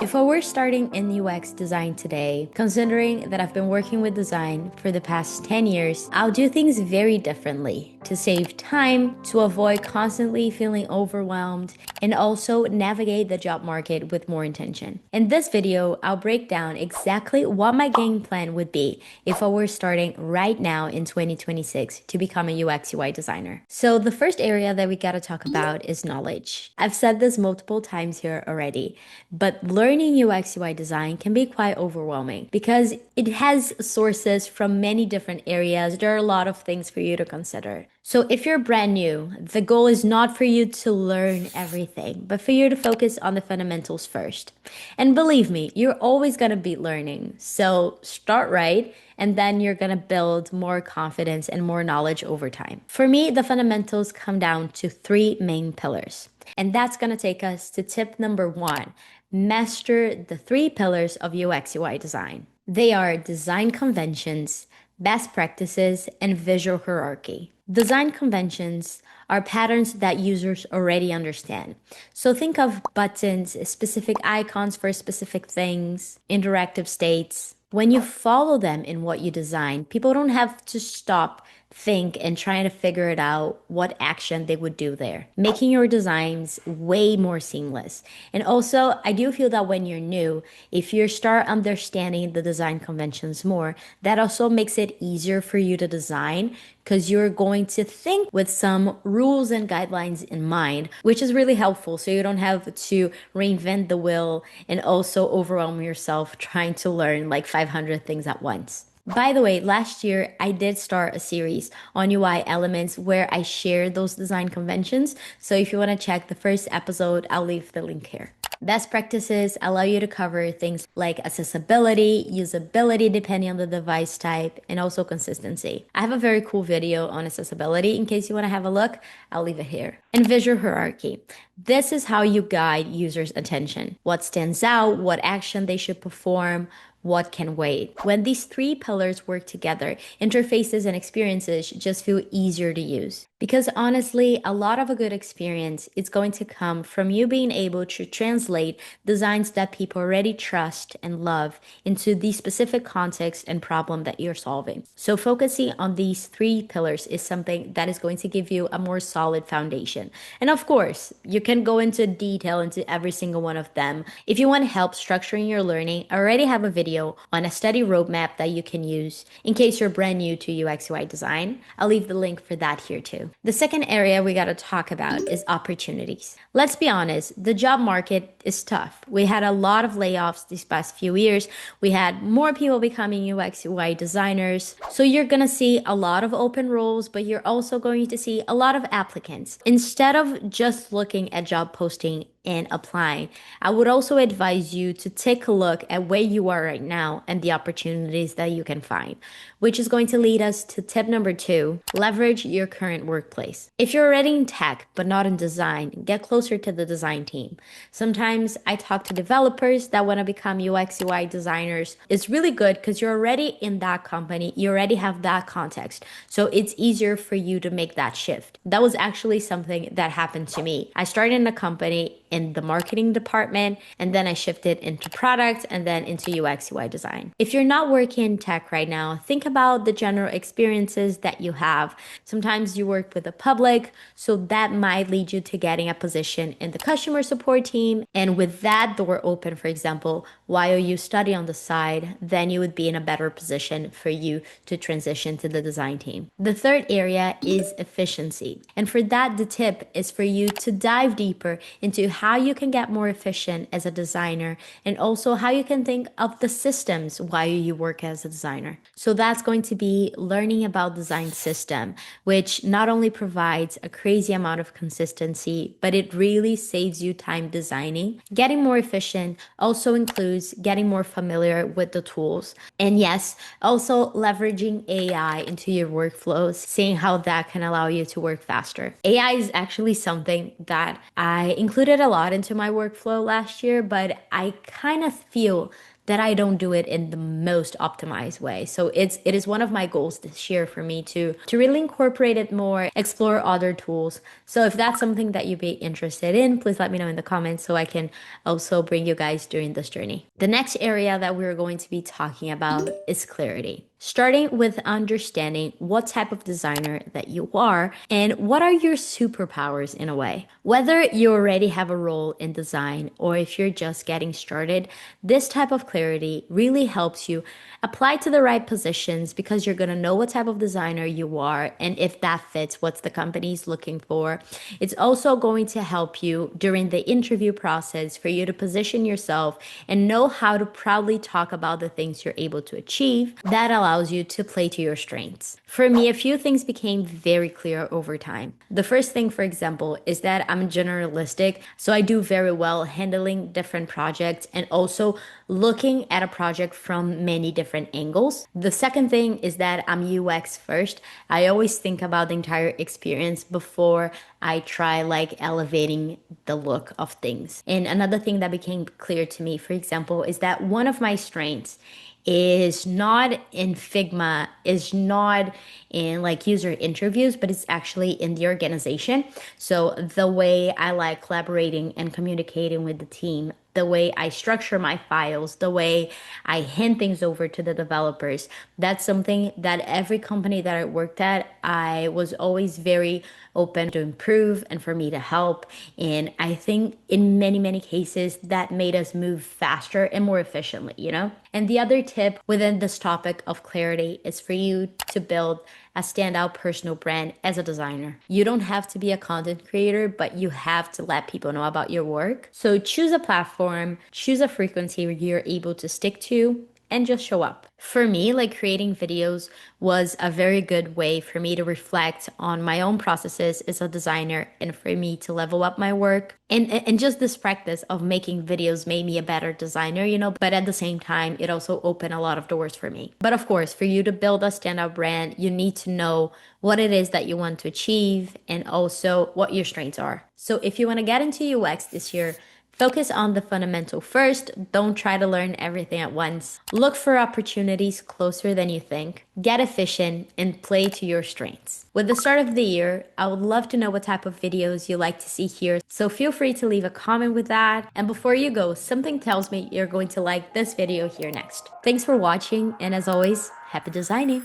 If I were starting in UX design today, considering that I've been working with design for the past 10 years, I'll do things very differently to save time, to avoid constantly feeling overwhelmed, and also navigate the job market with more intention. In this video, I'll break down exactly what my game plan would be if I were starting right now in 2026 to become a UX UI designer. So the first area that we gotta talk about is knowledge. I've said this multiple times here already, but learning UX UI design can be quite overwhelming because it has sources from many different areas. There are a lot of things for you to consider. So if you're brand new, the goal is not for you to learn everything, but for you to focus on the fundamentals first. And believe me, you're always going to be learning. So start right, and then you're going to build more confidence and more knowledge over time. For me, the fundamentals come down to three main pillars. And that's going to take us to tip number one: master the three pillars of UX UI design. They are design conventions, best practices, and visual hierarchy. Design conventions are patterns that users already understand. So think of buttons, specific icons for specific things, interactive states. When you follow them in what you design, people don't have to stop, think, and trying to figure it out what action they would do there, making your designs way more seamless. And also, I do feel that when you're new, if you start understanding the design conventions more, that also makes it easier for you to design because you're going to think with some rules and guidelines in mind, which is really helpful. So you don't have to reinvent the wheel and also overwhelm yourself trying to learn like 500 things at once. By the way, last year I did start a series on UI elements where I shared those design conventions. So if you want to check the first episode, I'll leave the link here. Best practices allow you to cover things like accessibility, usability depending on the device type, and also consistency. I have a very cool video on accessibility in case you want to have a look. I'll leave it here. And visual hierarchy. This is how you guide users' attention. What stands out, what action they should perform, what can wait. When these three pillars work together, interfaces and experiences just feel easier to use. Because honestly, a lot of a good experience is going to come from you being able to translate designs that people already trust and love into the specific context and problem that you're solving. So focusing on these three pillars is something that is going to give you a more solid foundation. And of course, you can go into detail into every single one of them. If you want help structuring your learning, I already have a video on a study roadmap that you can use in case you're brand new to UX UI design. I'll leave the link for that here too. The second area we got to talk about is opportunities. Let's be honest, the job market is tough. We had a lot of layoffs these past few years. We had more people becoming UX UI designers. So you're going to see a lot of open roles, but you're also going to see a lot of applicants. Instead of just looking at job posting and applying, I would also advise you to take a look at where you are right now and the opportunities that you can find, which is going to lead us to tip number two: leverage your current workplace. If you're already in tech but not in design, get closer to the design team. Sometimes I talk to developers that want to become UX UI designers. It's really good because you're already in that company, you already have that context, so it's easier for you to make that shift. That was actually something that happened to me. I started in a company in the marketing department, and then I shifted into product and then into UX UI design. If you're not working in tech right now, think about the general experiences that you have. Sometimes you work with the public, so that might lead you to getting a position in the customer support team. And with that door open, for example, while you study on the side, then you would be in a better position for you to transition to the design team. The third area is efficiency. And for that, the tip is for you to dive deeper into how you can get more efficient as a designer and also how you can think of the systems while you work as a designer. So that's going to be learning about design system, which not only provides a crazy amount of consistency, but it really saves you time designing. Getting more efficient also includes getting more familiar with the tools. And yes, also leveraging AI into your workflows, seeing how that can allow you to work faster. AI is actually something that I included a lot into my workflow last year, but I kind of feel that I don't do it in the most optimized way. So it is one of my goals this year for me to really incorporate it more, explore other tools. So if that's something that you'd be interested in, please let me know in the comments so I can also bring you guys during this journey. The next area that we're going to be talking about is clarity. Starting with understanding what type of designer that you are and what are your superpowers in a way. Whether you already have a role in design or if you're just getting started, this type of clarity really helps you apply to the right positions because you're going to know what type of designer you are and if that fits what the company's looking for. It's also going to help you during the interview process for you to position yourself and know how to proudly talk about the things you're able to achieve. That allows you to play to your strengths. For me, a few things became very clear over time. The first thing, for example, is that I'm generalistic, so I do very well handling different projects and also looking at a project from many different angles. The second thing is that I'm UX first. I always think about the entire experience before I try like elevating the look of things. And another thing that became clear to me, for example, is that one of my strengths is not in Figma, is not in like user interviews, but it's actually in the organization. So the way I like collaborating and communicating with the team, the way I structure my files, the way I hand things over to the developers, that's something that every company that I worked at, I was always very open to improve and for me to help. And I think in many, many cases that made us move faster and more efficiently, you know? And the other tip within this topic of clarity is for you to build a standout personal brand as a designer. You don't have to be a content creator, but you have to let people know about your work. So choose a platform, choose a frequency where you're able to stick to, and just show up. For me, like creating videos was a very good way for me to reflect on my own processes as a designer and for me to level up my work. And just this practice of making videos made me a better designer, you know, but at the same time, it also opened a lot of doors for me. But of course, for you to build a standout brand, you need to know what it is that you want to achieve and also what your strengths are. So if you want to get into UX this year, focus on the fundamental first. Don't try to learn everything at once. Look for opportunities closer than you think. Get efficient and play to your strengths. With the start of the year, I would love to know what type of videos you like to see here. So feel free to leave a comment with that. And before you go, something tells me you're going to like this video here next. Thanks for watching. And as always, happy designing.